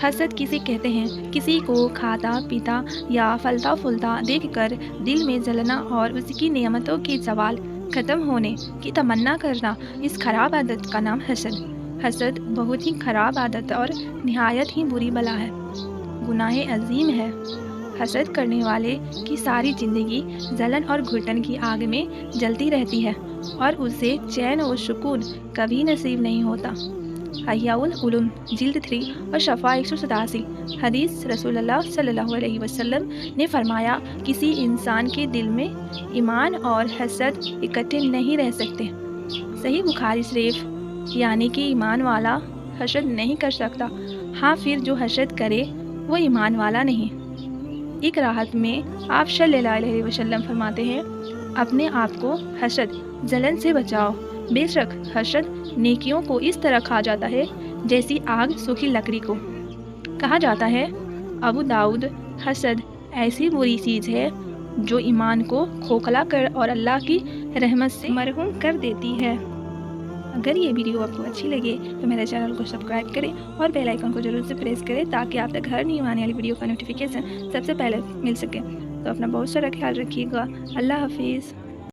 حسد کسی کہتے ہیں کسی کو کھاتا پیتا یا پھلتا پھولتا دیکھ کر دل میں جلنا اور اس کی نعمتوں کے زوال ختم ہونے کی تمنا کرنا۔ اس خراب عادت کا نام حسد بہت ہی خراب عادت اور نہایت ہی بری بلا ہے، گناہ عظیم ہے۔ حسد کرنے والے کی ساری زندگی جلن اور گھٹن کی آگ میں جلتی رہتی ہے اور اسے چین و سکون کبھی نصیب نہیں ہوتا۔ احیاء العلوم جلد 3 اور صفحہ 187۔ حدیث رسول اللہ صلی اللہ علیہ وسلم نے فرمایا، کسی انسان کے دل میں ایمان اور حسد اکٹھے نہیں رہ سکتے۔ صحیح بخاری شریف۔ یعنی کہ ایمان والا حسد نہیں کر سکتا، ہاں پھر جو حسد کرے وہ ایمان والا نہیں۔ ایک راحت میں آپ صلی اللہ علیہ وسلم فرماتے ہیں، اپنے آپ کو حسد جلن سے بچاؤ، بے شک حسد نیکیوں کو اس طرح کھا جاتا ہے جیسی آگ سوکھی لکڑی کو۔ کہا جاتا ہے ابو داؤد، حسد ایسی بری چیز ہے جو ایمان کو کھوکھلا کر اور اللہ کی رحمت سے محروم کر دیتی ہے۔ اگر یہ ویڈیو آپ کو اچھی لگے تو میرے چینل کو سبسکرائب کریں اور بیل آئیکن کو ضرور سے پریس کریں تاکہ آپ تک ہر نیو آنے والی ویڈیو کا نوٹیفیکیشن سب سے پہلے مل سکے۔ تو اپنا بہت سارا خیال رکھیے گا۔ اللہ حافظ۔